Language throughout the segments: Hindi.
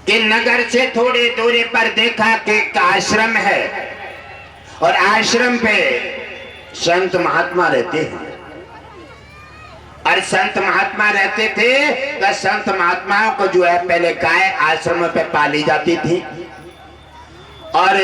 कि नगर से थोड़ी दूरी पर देखा कि एक आश्रम है और आश्रम पे संत महात्मा रहते हैं। और संत महात्मा रहते थे तो संत महात्माओं को जो है पहले गाय आश्रम पे पाली जाती थी। और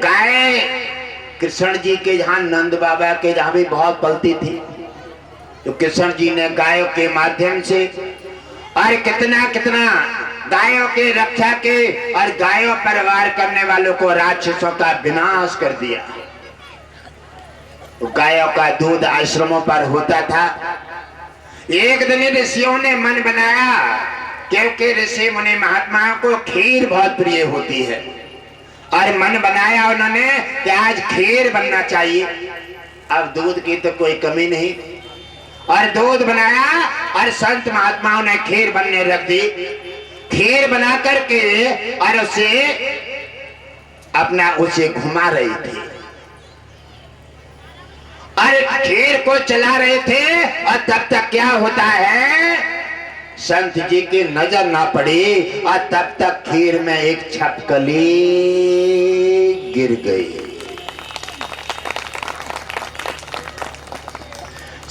गाय कृष्ण जी के जहाँ नंद बाबा के जहाँ भी बहुत पलती थी। तो कृष्ण जी ने गायों के माध्यम से और कितना कितना गायों की रक्षा के और गायों पर वार करने वालों को राक्षसों का विनाश कर दिया। तो गायों का दूध आश्रमों पर होता था। एक दिन ऋषियों ने मन बनाया, क्योंकि ऋषि मुनि महात्माओं को खीर बहुत प्रिय होती है, और मन बनाया उन्होंने कि आज खीर बनना चाहिए। अब दूध की तो कोई कमी नहीं, और दूध बनाया और संत महात्माओं ने खीर बनने रख दी। खीर बना करके और उसे घुमा रही थी और खीर को चला रहे थे। और तब तक क्या होता है, संत जी की नजर ना पड़ी और तब तक खीर में एक छपकली गिर गई।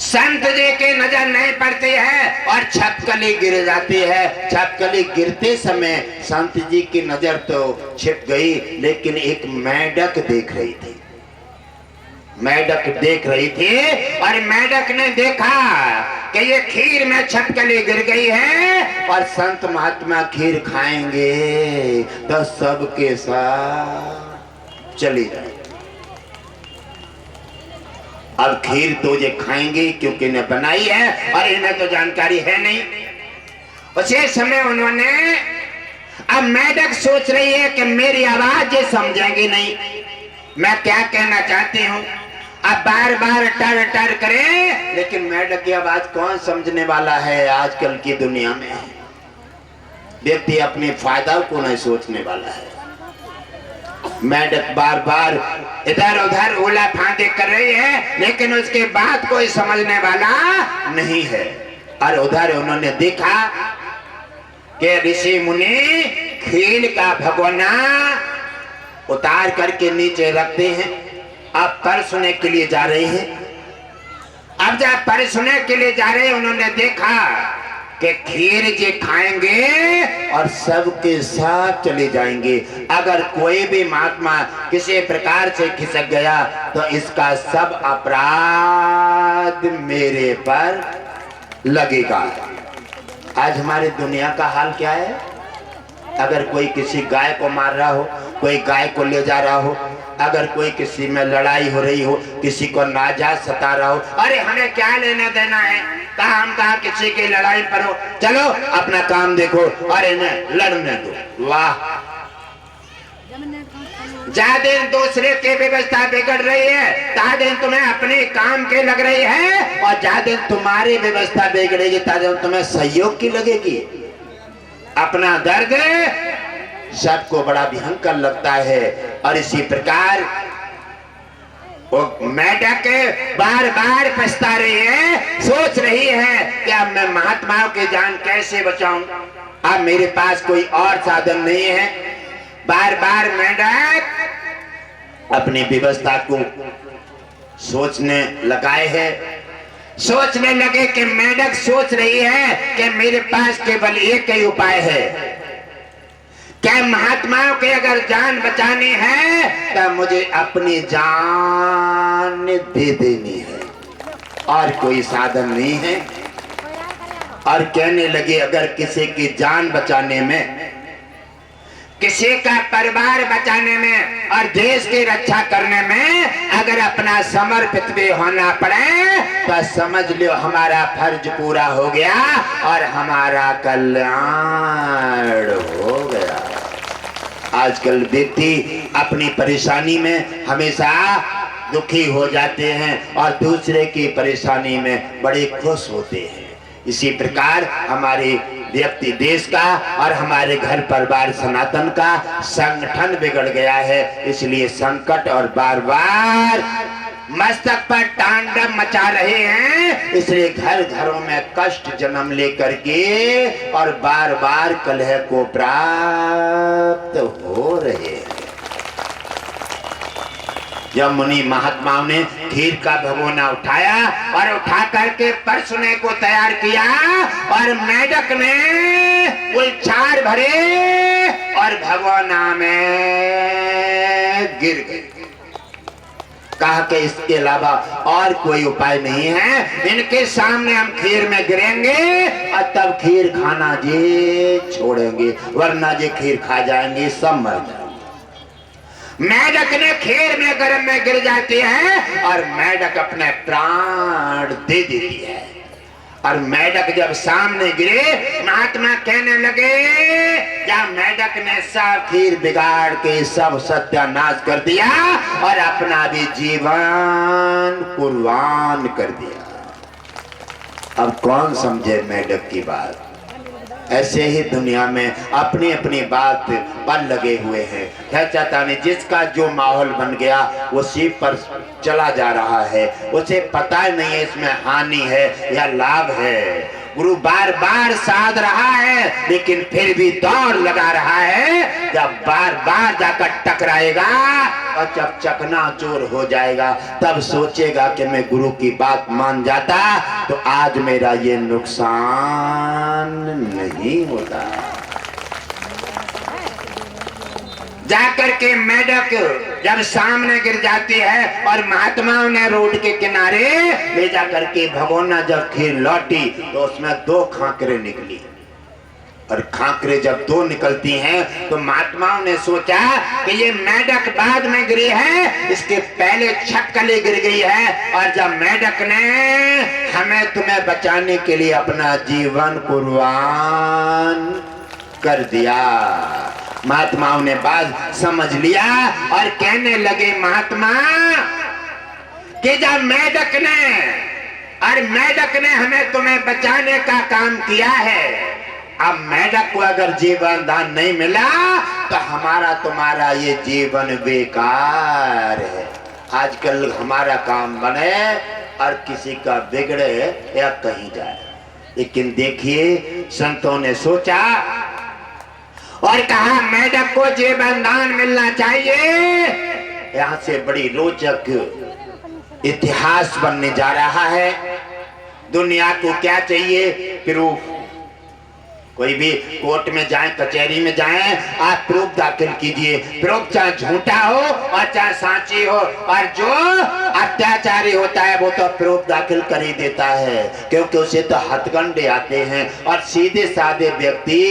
संत जी की नजर नहीं पड़ती है और छपकली गिर जाती है। छपकली गिरते समय संत जी की नजर तो छिप गई, लेकिन एक मेढक देख रही थी। मेढक देख रही थी और मेढक ने देखा कि ये खीर में छपकली गिर गई है और संत महात्मा खीर खाएंगे तो सबके साथ चली जाए। अब खीर तो ये खाएंगे क्योंकि इन्हें बनाई है और इन्हें तो जानकारी है नहीं। उसी समय उन्होंने, अब मेढक सोच रही है कि मेरी आवाज ये समझेंगे नहीं, मैं क्या कहना चाहती हूँ। अब बार बार टर टर करे, लेकिन मेढक की आवाज कौन समझने वाला है। आजकल की दुनिया में व्यक्ति अपने फायदा को नहीं सोचने वाला है। मेढक बार बार इधर उधर उला फांदे कर रही है, लेकिन उसके बात कोई समझने वाला नहीं है। और उधर उन्होंने देखा कि ऋषि मुनि खीर का भगोना उतार करके नीचे रखते हैं। अब परसने के लिए जा रहे हैं। अब जब परसने के लिए जा रहे हैं, उन्होंने देखा कि खीर जी खाएंगे और सबके साथ चले जाएंगे। अगर कोई भी महात्मा किसी प्रकार से खिसक गया तो इसका सब अपराध मेरे पर लगेगा। आज हमारी दुनिया का हाल क्या है। अगर कोई किसी गाय को मार रहा हो, कोई गाय को ले जा रहा हो, अगर कोई किसी में लड़ाई हो रही हो, किसी को नाजायज सता रहा हो, अरे हमें क्या लेना देना है, कहा हम कहा किसी की लड़ाई पर हो, चलो अपना काम देखो और इन्हें लड़ने दो। वाह, जहाँ दिन दूसरे की व्यवस्था बिगड़ रही है, ता दिन तुम्हें अपने काम के लग रही है, और जहाँ दिन तुम्हारी व्यवस्था बिगड़ेगी ता दिन तुम्हें सहयोग की लगेगी। अपना दर्द सबको बड़ा भयंकर लगता है। और इसी प्रकार वो मेढक बार बार पछता रही है, सोच रही है कि अब मैं महात्माओं की जान कैसे बचाऊं, अब मेरे पास कोई और साधन नहीं है। बार बार मेढक अपनी व्यवस्था को सोचने लगाए है। सोचने लगे कि मेढक सोच रही है कि मेरे पास केवल एक ही उपाय है, क्या महात्माओं के अगर जान बचानी है तो मुझे अपनी जान दे देनी है, और कोई साधन नहीं है। और कहने लगे अगर किसी की जान बचाने में, किसी का परिवार बचाने में और देश की रक्षा करने में अगर अपना समर्पित भी होना पड़े तो समझ लो हमारा फर्ज पूरा हो गया और हमारा कल्याण हो गया। आजकल व्यक्ति अपनी परेशानी में हमेशा दुखी हो जाते हैं और दूसरे की परेशानी में बड़े खुश होते हैं। इसी प्रकार हमारे व्यक्ति देश का और हमारे घर परिवार सनातन का संगठन बिगड़ गया है। इसलिए संकट और बार बार मस्तक पर तांडव मचा रहे हैं, इसलिए घर घरों में कष्ट जन्म लेकर के और बार बार कलह को प्राप्त हो रहे हैं। जब मुनि महात्माओं ने खीर का भगोना उठाया और उठा करके परसने को तैयार किया और मेढक ने उछाल भरे और भगोना में गिर गए। कहा कि इसके अलावा और कोई उपाय नहीं है, इनके सामने हम खीर में गिरेंगे और तब खीर खाना जी छोड़ेंगे, वरना जी खीर खा जाएंगे, सब मर जाएंगे। मेढक ने खीर में गर्म में गिर जाती है और मेढक अपने प्राण दे देती है। और मेढक जब सामने गिरे, महात्मा कहने लगे क्या मेढक ने सब खीर बिगाड़ के सब सत्यानाश कर दिया और अपना भी जीवन कुर्बान कर दिया। अब कौन समझे मेढक की बात। ऐसे ही दुनिया में अपनी अपनी बात पर लगे हुए हैं। क्या चाहता नहीं, जिसका जो माहौल बन गया उसी पर चला जा रहा है, उसे पता नहीं है इसमें हानि है या लाभ है। गुरु बार बार साध रहा है लेकिन फिर भी दौड़ लगा रहा है। जब बार बार जाकर टकराएगा और जब चकनाचूर हो जाएगा तब सोचेगा कि मैं गुरु की बात मान जाता तो आज मेरा ये नुकसान नहीं होता। जाकर के मेढक जब सामने गिर जाती है और महात्माओं ने रोड के किनारे ले जाकर के भगोना जब खीर लौटी तो उसमें 2 खाकरे निकली। और खाकरे जब 2 निकलती हैं तो महात्माओं ने सोचा कि ये मेढक बाद में गिरी है, इसके पहले छक्कली गिर गई है। और जब मेढक ने हमें तुम्हें बचाने के लिए अपना जीवन कुर्बान कर दिया। महात्माओं ने बात समझ लिया और कहने लगे महात्मा कि जब मेढक ने हमें तुम्हें बचाने का काम किया है, अब मेढक को अगर जीवन दान नहीं मिला तो हमारा तुम्हारा ये जीवन बेकार है। आजकल हमारा काम बने और किसी का बिगड़े या कहीं जाए। लेकिन देखिए संतों ने सोचा और कहा मेढक को जीवन दान मिलना चाहिए। यहाँ से बड़ी रोचक इतिहास बनने जा रहा है। दुनिया को क्या चाहिए? प्रूफ। कोई भी कोर्ट में जाएं, कचहरी में जाएं, आप प्रूफ दाखिल कीजिए। प्रूफ चाहे झूठा हो और चाहे साची हो, और जो अत्याचारी होता है वो तो प्रूफ दाखिल कर ही देता है, क्योंकि उसे तो हथकंडे आते हैं और सीधे साधे व्यक्ति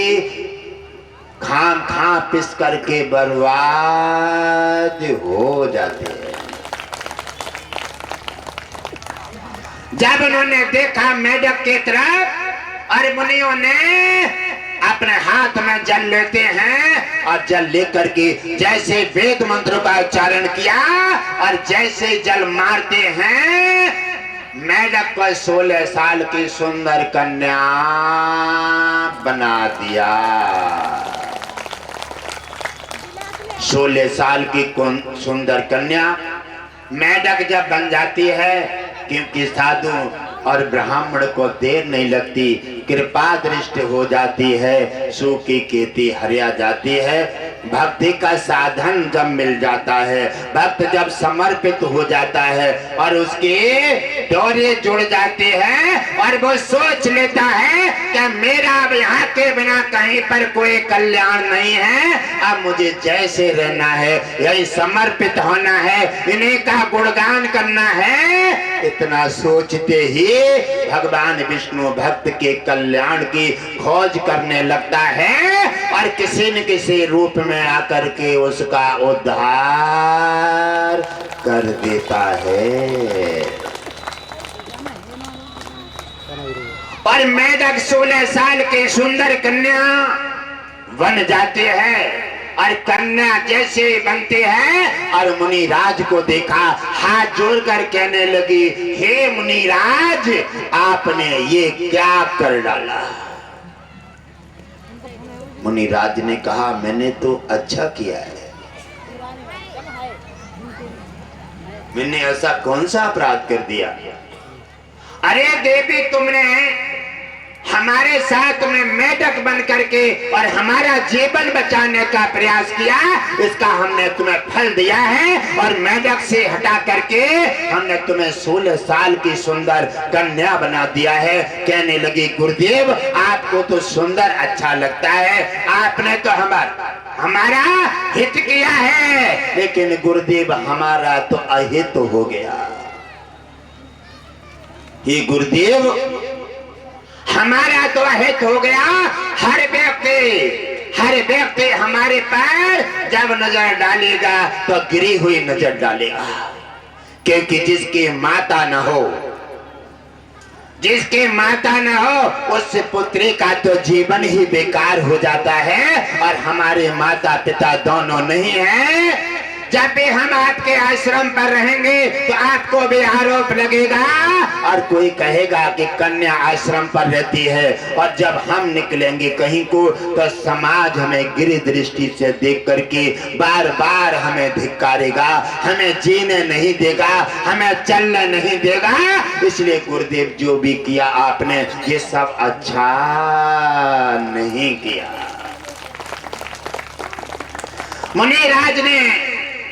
खाम खां पिस करके बर्बाद हो जाते हैं। जब उन्होंने देखा मेढक की तरफ और मुनियों ने अपने हाथ में जल लेते हैं और जल लेकर के जैसे वेद मंत्र का उच्चारण किया और जैसे जल मारते हैं, मेढक को 16 साल की सुंदर कन्या बना दिया। 16 साल की सुंदर कन्या मेढक जब बन जाती है, क्योंकि साधु और ब्राह्मण को देर नहीं लगती, कृपा दृष्टि हो जाती है, सूखी खेती हरिया जाती है। भक्ति का साधन जब मिल जाता है, भक्त जब समर्पित हो जाता है और उसके डोरे जुड़ जाते हैं और वो सोच लेता है कि मेरा अब यहाँ के बिना कहीं पर कोई कल्याण नहीं है, अब मुझे जैसे रहना है, यही समर्पित होना है, इन्हीं का गुणगान करना है। इतना सोचते ही भगवान विष्णु भक्त के कल्याण की खोज करने लगता है और किसी न किसी रूप में आकर के उसका उद्धार कर देता है। और मेढक 16 साल की सुंदर कन्या बन जाती है और कन्या जैसे बनते हैं और मुनिराज को देखा, हाथ जोड़कर कहने लगी, हे मुनिराज, आपने ये क्या कर डाला? मुनिराज ने कहा, मैंने तो अच्छा किया है, मैंने ऐसा कौन सा अपराध कर दिया? अरे देवी, तुमने हमारे साथ में मेढक बन करके और हमारा जीवन बचाने का प्रयास किया, इसका हमने तुम्हें फल दिया है। और मेढक से हटा करके हमने तुम्हें 16 साल की सुंदर कन्या बना दिया है। कहने लगी, गुरुदेव आपको तो सुंदर अच्छा लगता है, आपने तो हमारा हित किया है, लेकिन गुरुदेव हमारा तो अहित हो गया। ये गुरुदेव हमारा तो अहित हो गया। हर व्यक्ति हमारे पर जब नजर डालेगा तो गिरी हुई नजर डालेगा, क्योंकि जिसकी माता न हो उस पुत्री का तो जीवन ही बेकार हो जाता है। और हमारे माता पिता दोनों नहीं हैं। जब भी हम आपके आश्रम पर रहेंगे तो आपको भी आरोप लगेगा और कोई कहेगा कि कन्या आश्रम पर रहती है। और जब हम निकलेंगे कहीं को तो समाज हमें गिरी दृष्टि से देख करके बार बार हमें धिक्कारेगा, हमें जीने नहीं देगा, हमें चलने नहीं देगा। इसलिए गुरुदेव जो भी किया आपने, ये सब अच्छा नहीं किया। मुनिराज ने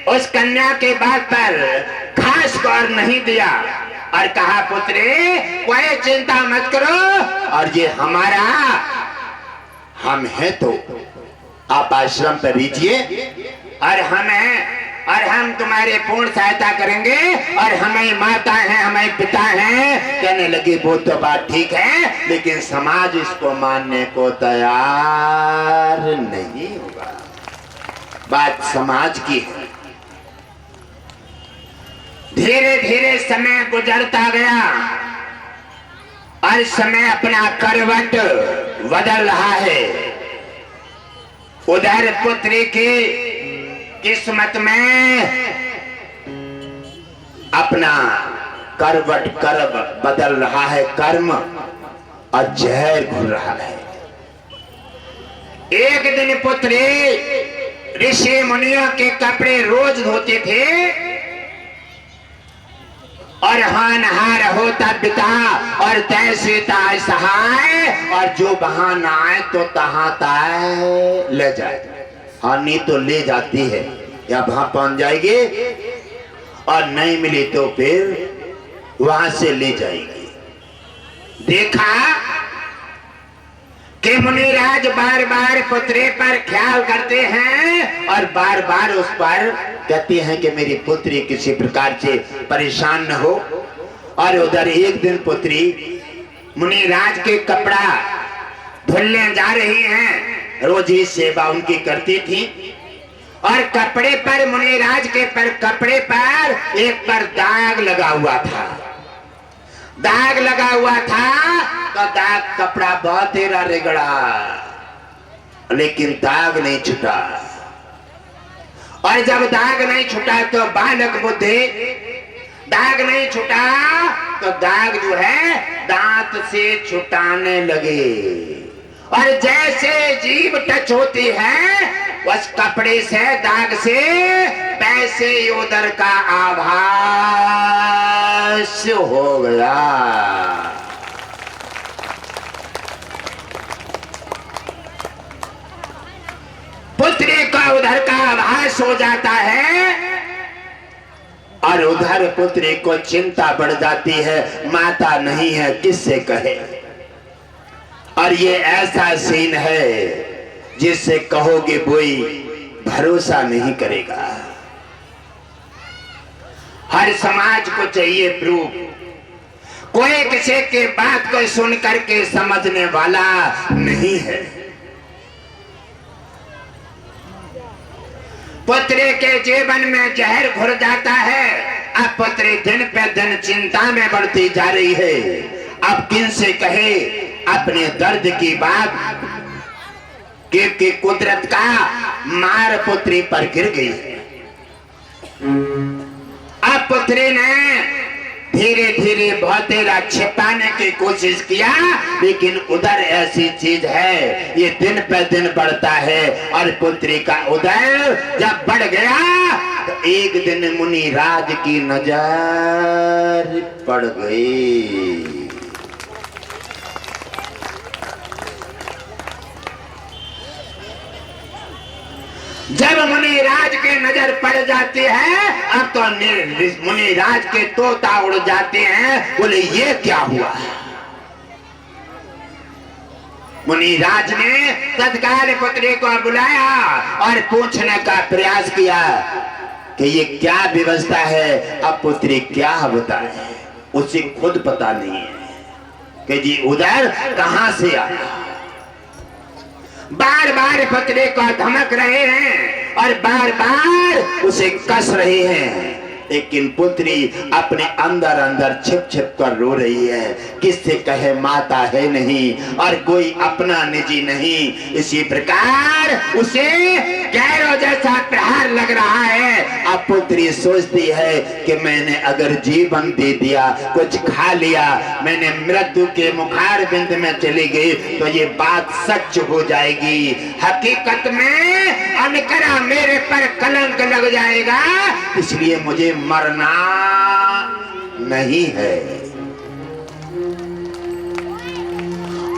उस कन्या के बात पर खास गौर नहीं दिया और कहा, पुत्री कोई चिंता मत करो, और ये हमारा हम हैं तो आप आश्रम पर रहिए और हम तुम्हारे पूर्ण सहायता करेंगे, और हमें माता है, हमें पिता है। कहने लगी, वो तो बात ठीक है, लेकिन समाज इसको मानने को तैयार नहीं होगा। बात समाज की है। धीरे धीरे समय गुजरता गया और समय अपना करवट बदल रहा है। उधर पुत्री की किस्मत में अपना करवट बदल रहा है, कर्म और जहर घुल रहा है। एक दिन पुत्री ऋषि मुनियों के कपड़े रोज धोते थे और हानहार होता पिता और तैसे ताय सहाय, और जो बहाना आए तो तहां ताय ले जाए। हाँ, नहीं तो ले जाती है या वहां पहुंच जाएगी, और नहीं मिली तो फिर वहां से ले जाएगी। देखा कि मुनिराज बार बार पुत्री पर ख्याल करते हैं और बार बार उस पर कहते हैं कि मेरी पुत्री किसी प्रकार से परेशान न हो। और उधर एक दिन पुत्री मुनिराज के कपड़ा धुलने जा रही हैं, रोज ही सेवा उनकी करती थी, और कपड़े पर मुनिराज के कपड़े पर एक पर दाग लगा हुआ था। तो दाग कपड़ा बहुत तेरा रगड़ा, लेकिन दाग नहीं छूटा। और जब दाग नहीं छूटा तो बालक बुद्धि, दाग नहीं छूटा तो दाग जो है दांत से छुटाने लगे, और जैसे जीभ टच होती है उस कपड़े से दाग से, वैसे ही उधर का आभास हो गया। पुत्री का उधर का आभास हो जाता है और उधर पुत्री को चिंता बढ़ जाती है, माता नहीं है किससे कहे। और ये ऐसा सीन है जिससे कहोगे कोई भरोसा नहीं करेगा। हर समाज को चाहिए प्रूफ, कोई किसी के बात को सुन करके समझने वाला नहीं है। पुत्री के जीवन में जहर घुर जाता है। अब पुत्री दिन पे दिन चिंता में बढ़ती जा रही है। अब किन से कहे अपने दर्द की बात, क्योंकि कुदरत का मार पुत्री पर गिर गई है। अब पुत्री ने धीरे धीरे बहुत देर छिपाने की कोशिश किया, लेकिन उधर ऐसी चीज है ये दिन पे दिन बढ़ता है। और पुत्री का उदर जब बढ़ गया तो एक दिन मुनिराज की नजर पड़ गई। जब मुनिराज के नजर पड़ जाती है, अब तो मुनिराज के तोता उड़ जाते हैं। बोले ये क्या हुआ? मुनिराज ने तत्काल पुत्री को बुलाया और पूछने का प्रयास किया कि ये क्या व्यवस्था है। अब पुत्री क्या बताए, उसे खुद पता नहीं है कि जी उधर कहां से आया। बार बार पुत्री को धमक रहे हैं और बार बार उसे कस रहे हैं, लेकिन पुत्री अपने अंदर अंदर छिप छिप कर रो रही है। किससे कहे माता है नहीं और कोई अपना निजी नहीं। इसी प्रकार उसे गैरों जैसा प्रहार लग रहा है। अब पुत्री सोचती है कि मैंने अगर जीवन दे दिया, कुछ खा लिया, मैंने मृत्यु के मुखार बिंद में चली गई तो ये बात सच हो जाएगी। हकीकत में अनकरा मेरे पर कलंक लग जाएगा, इसलिए मुझे मरना नहीं है।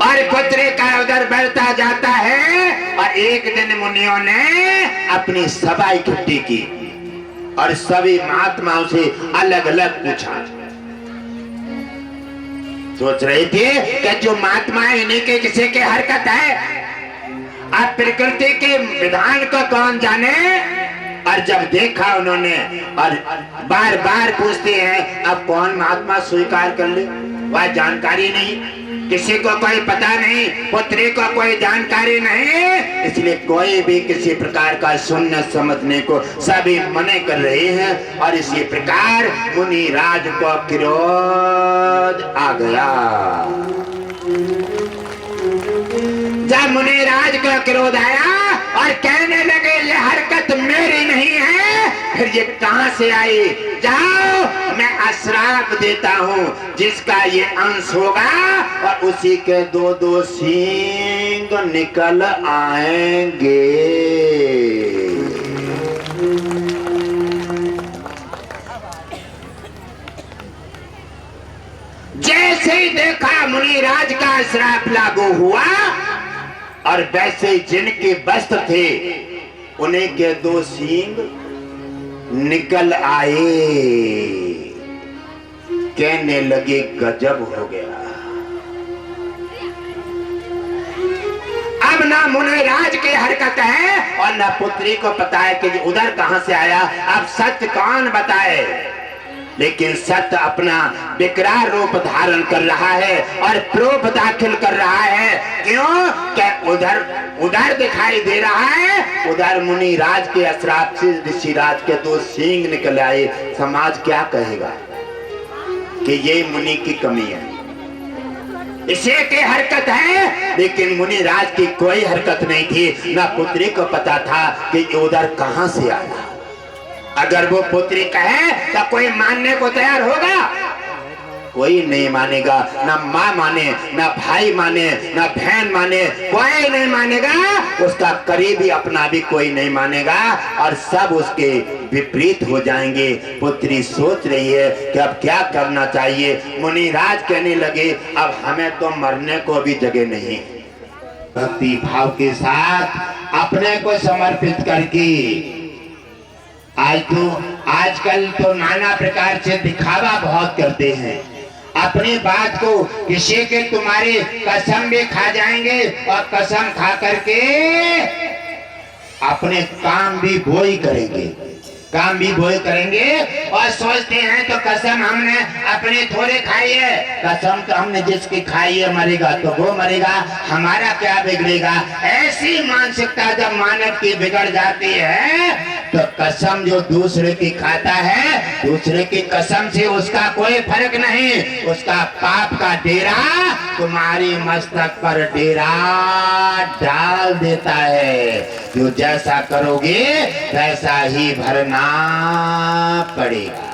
और पुत्री का उधर बढ़ता जाता है। और एक दिन मुनियों ने अपनी सभा इकट्ठी की और सभी महात्माओं से अलग अलग पूछा। सोच रहे थे कि जो महात्मा इन्हीं के किसी की हरकत है, अब प्रकृति के विधान को कौन जाने। और जब देखा उन्होंने, और बार बार पूछते हैं, अब कौन महात्मा स्वीकार कर ले, वह जानकारी नहीं, किसी को कोई पता नहीं, पुत्री को कोई जानकारी नहीं, इसलिए कोई भी किसी प्रकार का सुनने समझने को सभी मने कर रहे हैं। और इसी प्रकार मुनिराज को क्रोध आ गया। जब मुनिराज को क्रोध आया और कहने लगे ये हरकत मेरी नहीं है, फिर ये कहां से आई? जाओ, मैं श्राप देता हूं, जिसका ये अंश होगा और उसी के दो दो सींग निकल आएंगे। जैसे ही देखा मुनिराज का श्राप लागू हुआ और वैसे जिनके वस्त्र थे उन्हीं के दो सींग निकल आए। कहने लगे गजब हो गया। अब ना मुनिराज की हरकत है और ना पुत्री को पता है कि उधर कहां से आया। अब सत्य कौन बताए? लेकिन सत्य अपना विकराल रूप धारण कर रहा है और प्रूफ दाखिल कर रहा है। क्यों? क्या उधर दिखाई दे रहा है, उधर मुनिराज के श्राप से ऋषिराज के दो सींग निकल आए। समाज क्या कहेगा कि ये मुनि की कमी है, इसे की हरकत है। लेकिन मुनिराज की कोई हरकत नहीं थी, ना पुत्री को पता था कि उधर कहां से आया। अगर वो पुत्री कहे तो कोई मानने को तैयार होगा? कोई नहीं मानेगा। ना माँ माने, ना भाई माने, ना बहन माने, कोई नहीं मानेगा। उसका करीबी अपना भी कोई नहीं मानेगा और सब उसके विपरीत हो जाएंगे। पुत्री सोच रही है कि अब क्या करना चाहिए। मुनिराज कहने लगे अब हमें तो मरने को भी जगह नहीं। भक्ति भाव के साथ अपने को समर्पित करके आजकल तो नाना प्रकार से दिखावा बहुत करते हैं। अपनी बात को किसी के तुम्हारी कसम भी खा जाएंगे और कसम खा करके अपने काम भी वही करेंगे और सोचते हैं तो कसम हमने अपनी थोड़े खाई है, कसम तो हमने जिसकी खाई है मरेगा तो वो मरेगा, हमारा क्या बिगड़ेगा। ऐसी मानसिकता जब मानव की बिगड़ जाती है तो कसम जो दूसरे की खाता है, दूसरे की कसम से उसका कोई फर्क नहीं। उसका पाप का डेरा तुम्हारी मस्तक पर डेरा डाल देता है। जो जैसा करोगे वैसा ही भरना पड़ेगा।